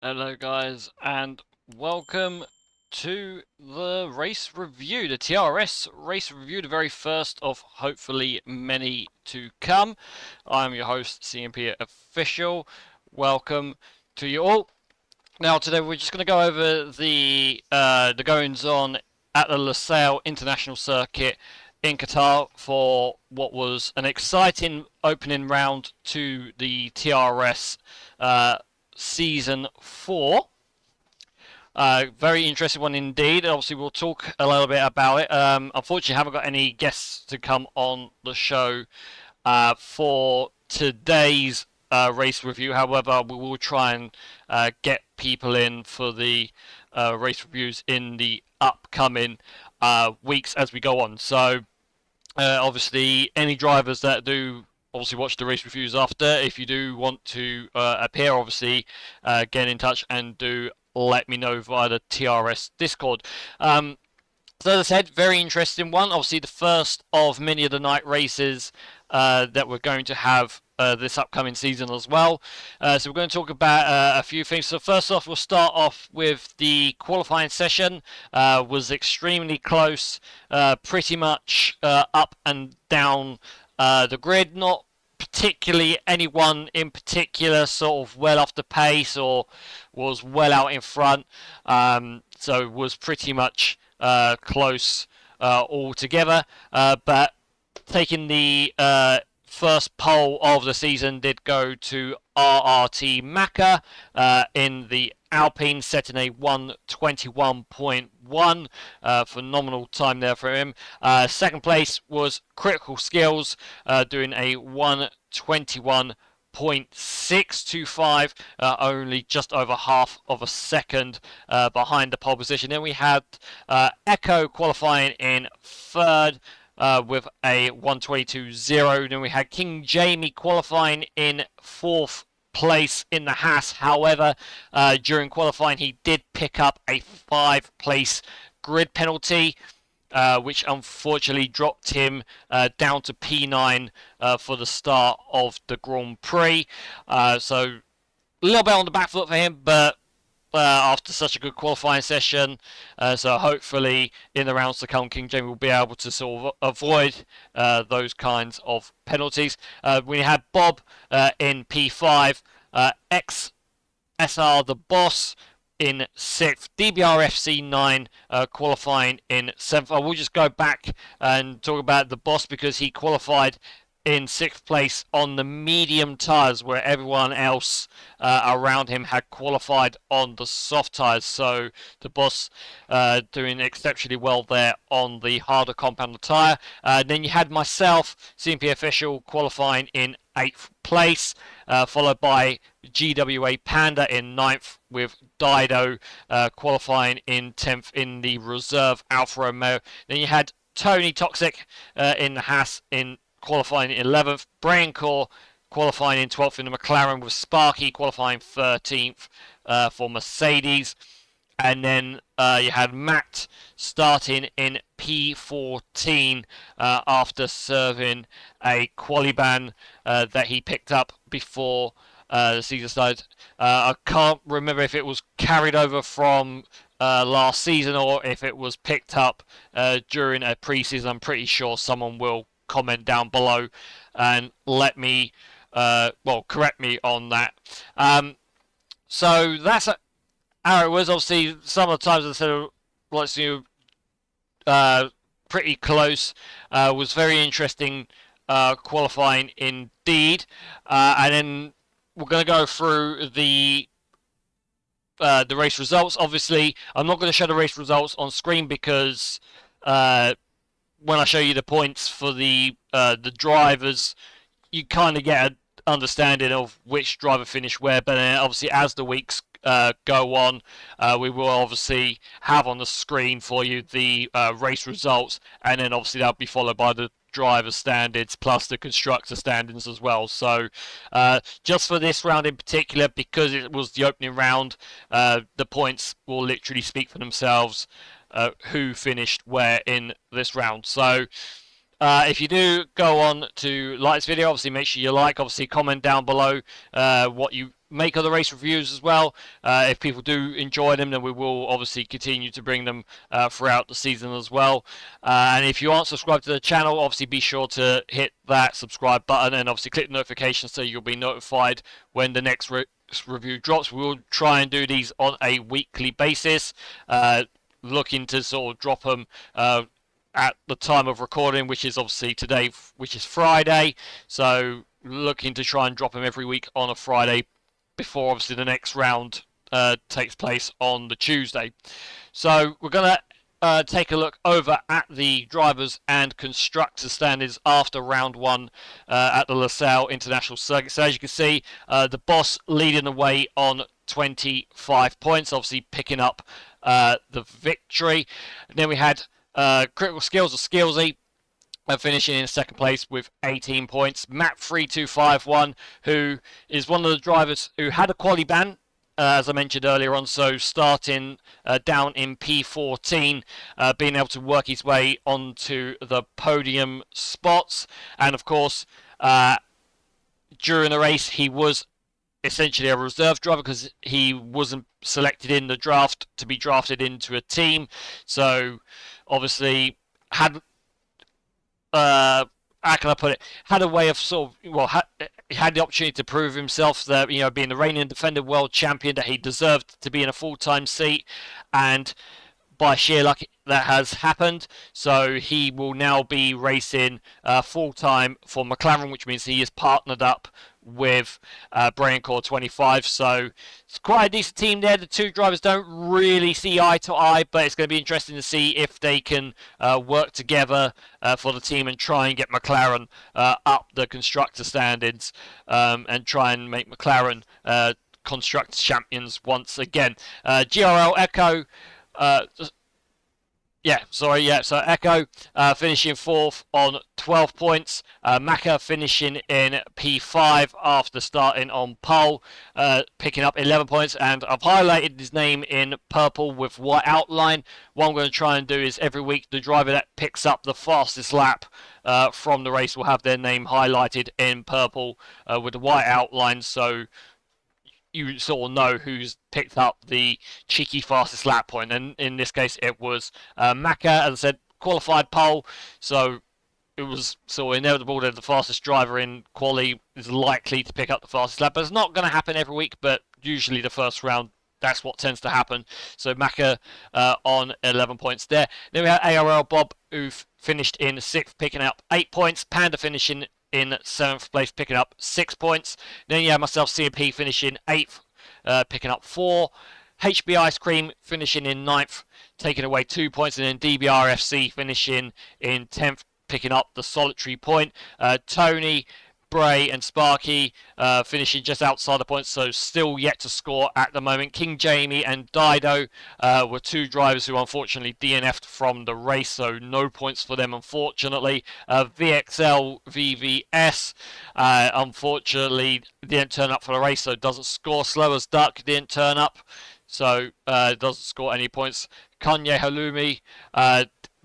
Hello guys, and welcome to the race review, the TRS race review, the very first of hopefully many to come. I'm your host, CMPOfficial. Welcome to you all. Now today we're just going to go over the goings on at the Lusail International Circuit in Qatar for what was an exciting opening round to the TRS Season 4. Very interesting one indeed. Obviously, we'll talk a little bit about it. Unfortunately, I haven't got any guests to come on the show for today's race review. However, we will try and get people in for the race reviews in the upcoming weeks as we go on. So, obviously, any drivers that do obviously watch the race reviews after, if you do want to appear, obviously get in touch and do let me know via the TRS Discord. So as I said, very interesting one. Obviously the first of many of the night races that we're going to have this upcoming season as well. So we're going to talk about a few things. So first off, we'll start off with the qualifying session. Was extremely close, pretty much up and down the grid. Not particularly anyone in particular sort of well off the pace or was well out in front. So it was pretty much close altogether. But taking the first pole of the season did go to RRT Maka in the Alpine, setting a 1:21.1. Phenomenal time there for him. Second place was Critical Skills, doing a 1:21.625, only just over half of a second behind the pole position. Then we had Echo qualifying in third with a 1:22.0. Then we had King Jamie qualifying in fourth place in the Haas. However, during qualifying he did pick up a 5-place grid penalty, which unfortunately dropped him down to P9 for the start of the Grand Prix. So a little bit on the back foot for him, but after such a good qualifying session, so hopefully in the rounds to come, King Jamie will be able to sort of avoid those kinds of penalties. We had Bob in P5, XSR the Boss in 6th, DBRFC 9 qualifying in 7th. I will just go back and talk about the Boss because he qualified in 6th place on the medium tyres, where everyone else around him had qualified on the soft tyres. So the Boss doing exceptionally well there on the harder compound tyre. Then you had myself, CMPOfficial, qualifying in 8th place, followed by GWA Panda in 9th, with Dido qualifying in 10th in the reserve Alfa Romeo. Then you had Tony Toxic in the Haas in qualifying in 11th, Braincore qualifying in 12th in the McLaren, with Sparky qualifying 13th for Mercedes. And then you had Matt starting in P14 after serving a quali ban that he picked up before the season started. I can't remember if it was carried over from last season or if it was picked up during a pre-season. I'm pretty sure someone will comment down below and let me correct me on that. So that's how it was. Obviously some of the times I said pretty close. Was very interesting qualifying indeed. And then we're going to go through the race results. Obviously I'm not going to show the race results on screen because when I show you the points for the drivers, you kind of get an understanding of which driver finished where. But obviously, as the weeks go on, we will obviously have on the screen for you the race results, and then obviously that'll be followed by the driver standards plus the constructor standings as well. So just for this round in particular, because it was the opening round, the points will literally speak for themselves. Who finished where in this round. So if you do go on to like this video, obviously make sure you like, obviously comment down below what you make other race reviews as well. If people do enjoy them, then we will obviously continue to bring them throughout the season as well. And if you aren't subscribed to the channel, obviously be sure to hit that subscribe button and obviously click the notification so you'll be notified when the next review drops. We'll try and do these on a weekly basis, looking to sort of drop them at the time of recording, which is obviously today, which is Friday. So looking to try and drop them every week on a Friday before obviously the next round takes place on the Tuesday. So we're going to take a look over at the drivers and constructors standings after round one at the LaSalle International Circuit. So as you can see, the boss leading the way on 25 points, obviously picking up the victory. And then we had Critical Skills or Skillsy finishing in second place with 18 points. Matt3251, who is one of the drivers who had a quali ban, as I mentioned earlier on, so starting down in P14, being able to work his way onto the podium spots. And of course, during the race, he was essentially a reserve driver because he wasn't selected in the draft to be drafted into a team. So obviously had how can I put it? Had a way of sort of had the opportunity to prove himself that being the reigning defending world champion that he deserved to be in a full-time seat, and by sheer luck that has happened. So he will now be racing full-time for McLaren, which means he is partnered up with Braincore 25. So it's quite a decent team there. The two drivers don't really see eye to eye, but it's going to be interesting to see if they can work together for the team and try and get McLaren up the constructor standings and try and make McLaren constructors champions once again. GRL Echo So Echo finishing fourth on 12 points. Maka finishing in P5 after starting on pole, picking up 11 points. And I've highlighted his name in purple with white outline. What I'm going to try and do is every week the driver that picks up the fastest lap from the race will have their name highlighted in purple with the white outline. So you sort of know who's picked up the cheeky fastest lap point. And in this case, it was Maka, as I said, qualified pole. So it was sort of inevitable that the fastest driver in quali is likely to pick up the fastest lap. But it's not going to happen every week, but usually the first round, that's what tends to happen. So Maka on 11 points there. Then we had ARL Bob, who finished in 6th, picking up 8 points. Panda finishing in 7th place, picking up 6 points. Then you have myself, CMP, finishing 8th, picking up 4. HB Ice Cream finishing in 9th, taking away 2 points. And then DBRFC finishing in 10th, picking up the solitary point. Tony, Bray and Sparky finishing just outside the points, so still yet to score at the moment. King Jamie and Dido were two drivers who unfortunately DNF'd from the race, so no points for them unfortunately. VXL VVS unfortunately didn't turn up for the race, so doesn't score. Slow as Duck didn't turn up, so doesn't score any points. Kanye Halloumi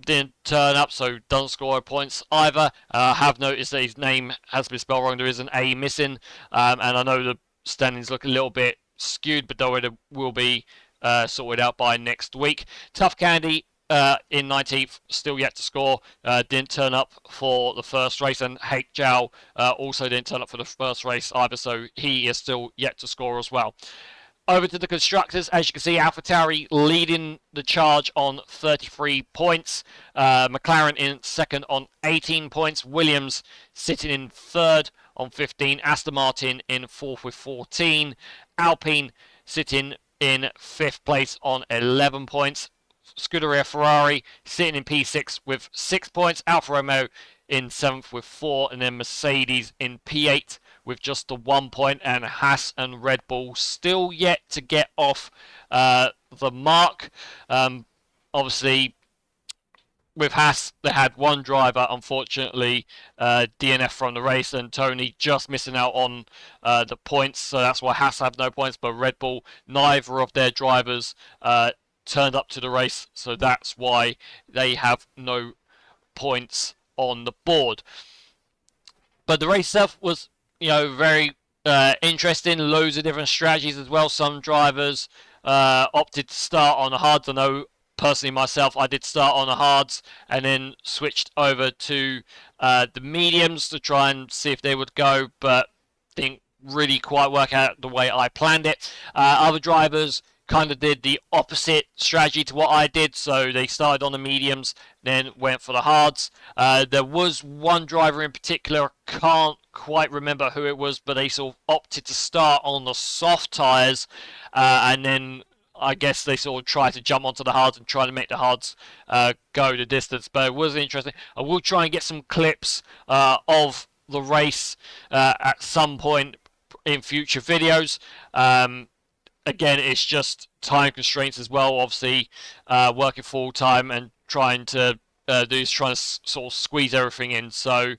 didn't turn up, so doesn't score points either. I have noticed that his name has been spelled wrong. There is an A missing, and I know the standings look a little bit skewed, but they will be sorted out by next week. Tough Candy in 19th, still yet to score. Didn't turn up for the first race, and Hake Zhao also didn't turn up for the first race either, so he is still yet to score as well. Over to the constructors, as you can see, AlphaTauri leading the charge on 33 points. McLaren in second on 18 points. Williams sitting in third on 15. Aston Martin in fourth with 14. Alpine sitting in fifth place on 11 points. Scuderia Ferrari sitting in P6 with 6 points. Alfa Romeo in 7th with 4, and then Mercedes in P8 with just the 1 point, and Haas and Red Bull still yet to get off the mark. Obviously, with Haas, they had one driver, unfortunately, DNF from the race, and Tony just missing out on the points, so that's why Haas have no points, but Red Bull, neither of their drivers turned up to the race, so that's why they have no points on the board. But the race itself was, very interesting. Loads of different strategies as well. Some drivers opted to start on the hards. I know personally myself, I did start on the hards and then switched over to the mediums to try and see if they would go, but didn't really quite work out the way I planned it. Other drivers kind of did the opposite strategy to what I did, so they started on the mediums, then went for the hards. There was one driver in particular, can't quite remember who it was, but they sort of opted to start on the soft tyres, and then I guess they sort of tried to jump onto the hards and try to make the hards go the distance. But it was interesting. I will try and get some clips of the race at some point in future videos. Again, it's just time constraints as well. Obviously, working full time and trying to trying to sort of squeeze everything in. So,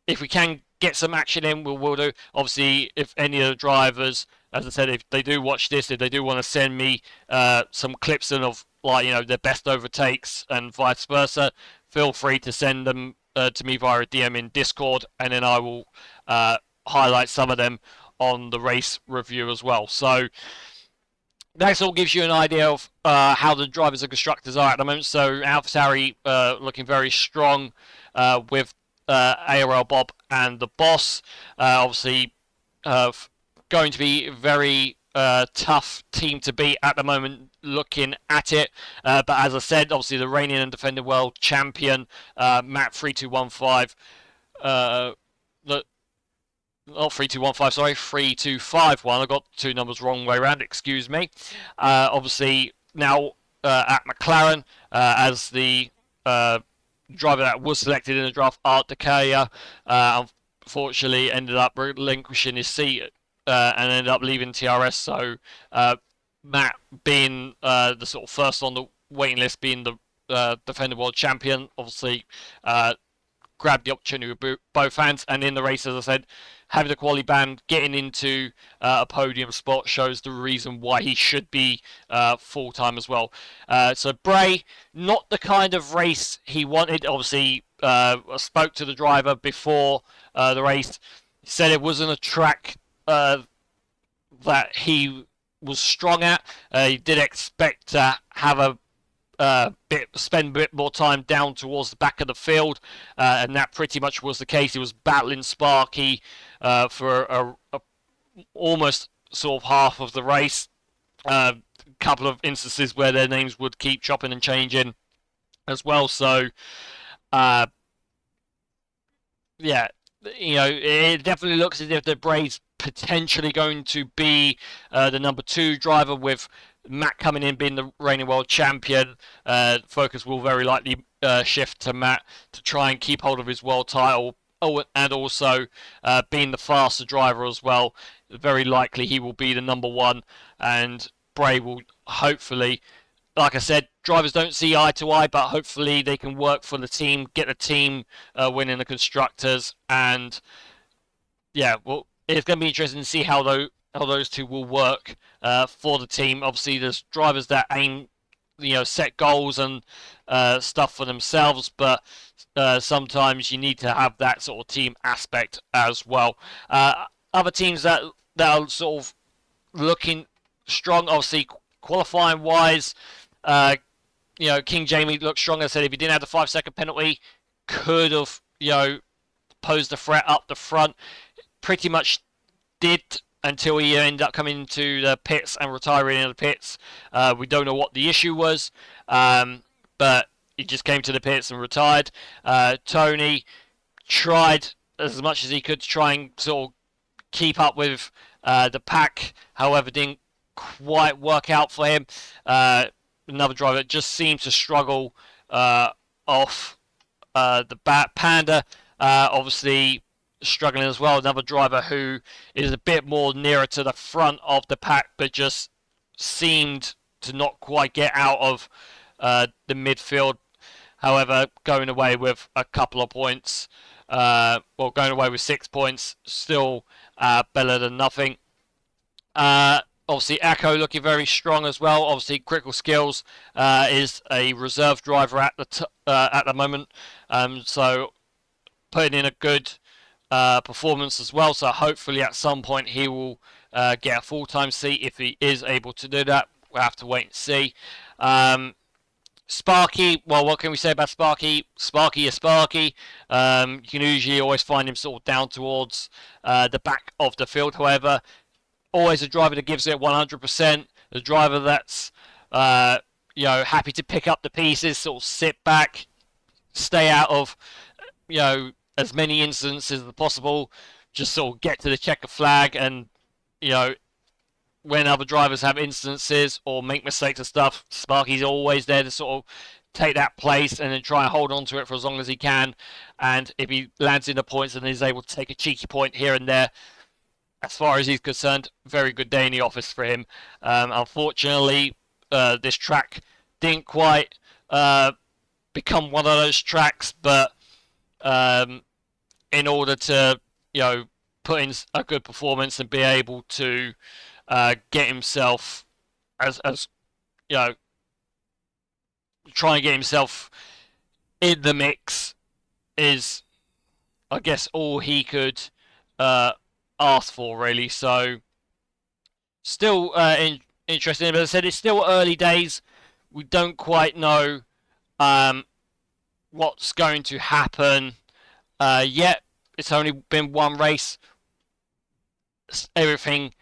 if we can get some action in, we'll do. Obviously, if any of the drivers, as I said, if they do watch this, if they do want to send me some clips in of, like, you know, their best overtakes and vice versa, feel free to send them to me via a DM in Discord, and then I will highlight some of them on the race review as well. So that all gives you an idea of how the drivers and constructors are at the moment. So AlphaTauri looking very strong with ARL Bob and the boss. Obviously going to be a very tough team to beat at the moment, looking at it. But as I said, obviously the reigning and defending world champion, Matt 3215, not 3215, sorry, 3251. I got two numbers wrong way around, excuse me. Obviously, now at McLaren as the driver that was selected in the draft, Art Decaia, unfortunately ended up relinquishing his seat and ended up leaving TRS. So Matt, being the sort of first on the waiting list, being the defending world champion, obviously grabbed the opportunity with both hands. And in the race, as I said, having the quality band, getting into a podium spot shows the reason why he should be full-time as well. So Bray, not the kind of race he wanted. Obviously, I spoke to the driver before the race. He said it wasn't a track that he was strong at. He did expect to have a spend a bit more time down towards the back of the field, and that pretty much was the case. He was battling Sparky for a almost sort of half of the race. A couple of instances where their names would keep chopping and changing as well. So, yeah, you know, it definitely looks as if the Braves potentially going to be the number 2 driver, with Matt coming in being the reigning world champion. Focus will very likely shift to Matt to try and keep hold of his world title. Oh, and also being the faster driver as well, very likely he will be the number 1, and Bray will hopefully, like I said, drivers don't see eye to eye, but hopefully they can work for the team, get the team winning the constructors, and yeah, well, it's going to be interesting to see how those two will work for the team. Obviously, there's drivers that aim, you know, set goals and stuff for themselves, but sometimes you need to have that sort of team aspect as well. Other teams that are sort of looking strong, obviously qualifying wise, you know, King Jamie looked strong. As I said, if he didn't have the 5-second penalty, could have, you know, posed a threat up the front. Pretty much did, until he ended up coming into the pits and retiring in the pits. We don't know what the issue was, but he just came to the pits and retired. Tony tried as much as he could to try and sort of keep up with the pack, however, didn't quite work out for him. Another driver that just seemed to struggle off the bat. Panda, obviously struggling as well. Another driver who is a bit more nearer to the front of the pack, but just seemed to not quite get out of the midfield. However, going away with a couple of points, well, going away with 6 points, still better than nothing. Obviously, Echo looking very strong as well. Obviously, Critical Skills is a reserve driver at the moment, so putting in a good performance as well. So hopefully at some point he will get a full-time seat. If he is able to do that, we'll have to wait and see. Sparky, well, what can we say about Sparky? Sparky is Sparky. You can usually always find him sort of down towards the back of the field. However, always a driver that gives it 100%. The driver that's happy to pick up the pieces, sort of sit back, stay out of as many instances as possible. Just sort of get to the checker flag, and when other drivers have instances or make mistakes and stuff, Sparky's always there to sort of take that place and then try and hold on to it for as long as he can. And if he lands in the points and is able to take a cheeky point here and there, as far as he's concerned, very good day in the office for him. Unfortunately, this track didn't quite become one of those tracks, but in order to put in a good performance and be able to get himself try and get himself in the mix is, I guess, all he could ask for, really. So still interesting, but as I said, it's still early days. We don't quite know what's going to happen yet. It's only been one race. Everything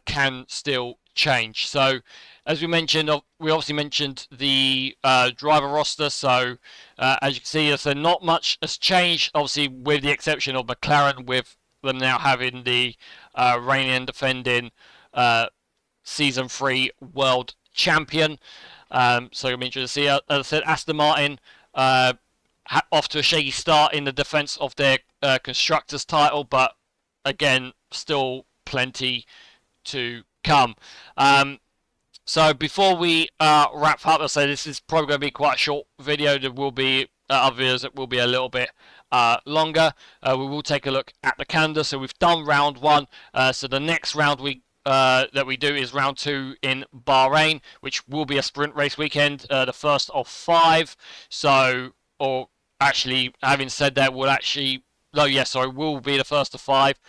can still change. So as we mentioned, we obviously mentioned the driver roster. So as you can see, so not much has changed, obviously, with the exception of McLaren, with them now having the reigning and defending Season 3 World Champion. So it'll be interesting to see. As I said, Aston Martin off to a shaky start in the defence of their Constructors title, but again, still plenty to come. So before we wrap up, I'll say this is probably going to be quite a short video. There will be other videos that will be a little bit longer. We will take a look at the calendar. So we've done round 1. So the next round that we do is round 2 in Bahrain, which will be a sprint race weekend, the first of 5. So, or actually, having said that, will be the first of 5.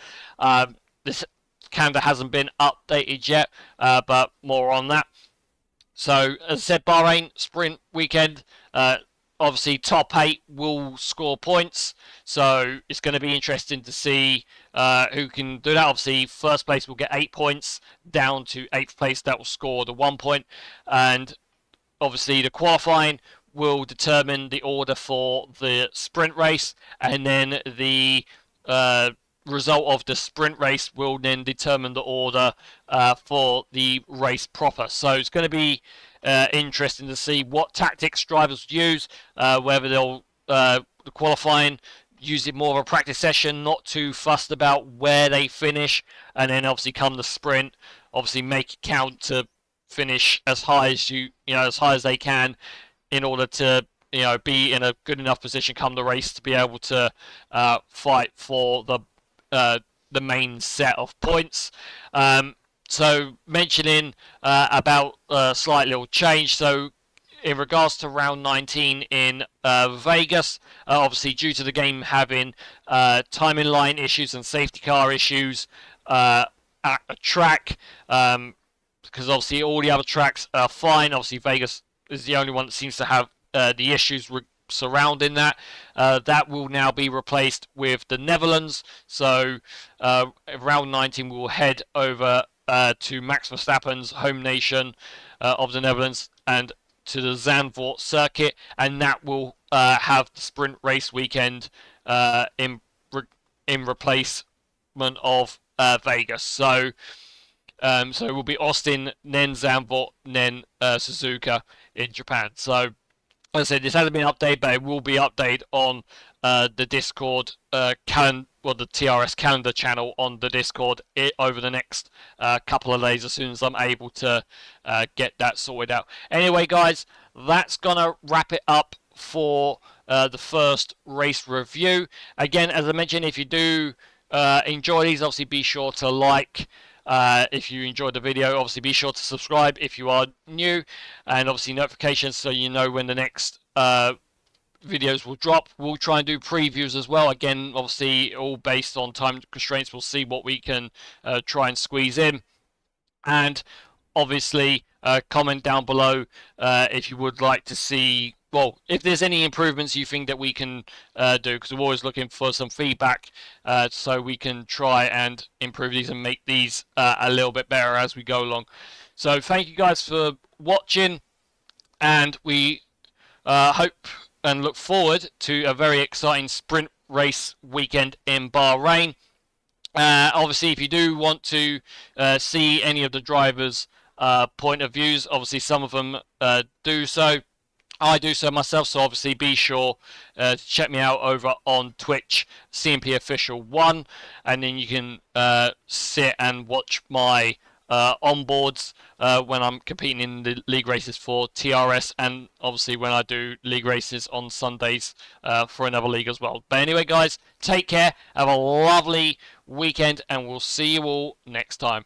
This calendar hasn't been updated yet, but more on that. So, as I said, Bahrain sprint weekend. Obviously, top 8 will score points, so it's going to be interesting to see who can do that. Obviously, first place will get 8 points, down to 8th place that will score the 1 point, and obviously the qualifying will determine the order for the sprint race, and then the result of the sprint race will then determine the order for the race proper. So it's going to be interesting to see what tactics drivers use, whether they'll the qualifying use it more of a practice session, not too fussed about where they finish, and then obviously come the sprint, obviously make it count to finish as high as as high as they can, in order to be in a good enough position come the race to be able to fight for the main set of points. So mentioning about a slight little change. So in regards to round 19 in Vegas, obviously due to the game having timing line issues and safety car issues at a track, because obviously all the other tracks are fine. Obviously Vegas is the only one that seems to have the issues surrounding that. That will now be replaced with the Netherlands. So round 19 will head over to Max Verstappen's home nation of the Netherlands and to the Zandvoort circuit, and that will have the sprint race weekend in replacement of Vegas. So it will be Austin, then Zandvoort, then Suzuka in Japan. So as I said, this hasn't been updated, but it will be updated on the Discord the TRS calendar channel on the Discord over the next couple of days, as soon as I'm able to get that sorted out. Anyway, guys, that's gonna wrap it up for the first race review. Again, as I mentioned, if you do enjoy these, obviously be sure to like. If you enjoyed the video, obviously be sure to subscribe if you are new, and obviously notifications so you know when the next videos will drop. We'll try and do previews as well. Again, obviously, all based on time constraints. We'll see what we can try and squeeze in. And obviously, comment down below if you would like to see, well, if there's any improvements you think that we can do, because we're always looking for some feedback so we can try and improve these and make these a little bit better as we go along. So thank you guys for watching, and we hope and look forward to a very exciting sprint race weekend in Bahrain. Obviously, if you do want to see any of the drivers' point of views, obviously some of them do so. I do so myself, so obviously be sure to check me out over on Twitch, CMPOfficial 1, and then you can sit and watch my onboards when I'm competing in the league races for TRS, and obviously when I do league races on Sundays for another league as well. But anyway, guys, take care, have a lovely weekend, and we'll see you all next time.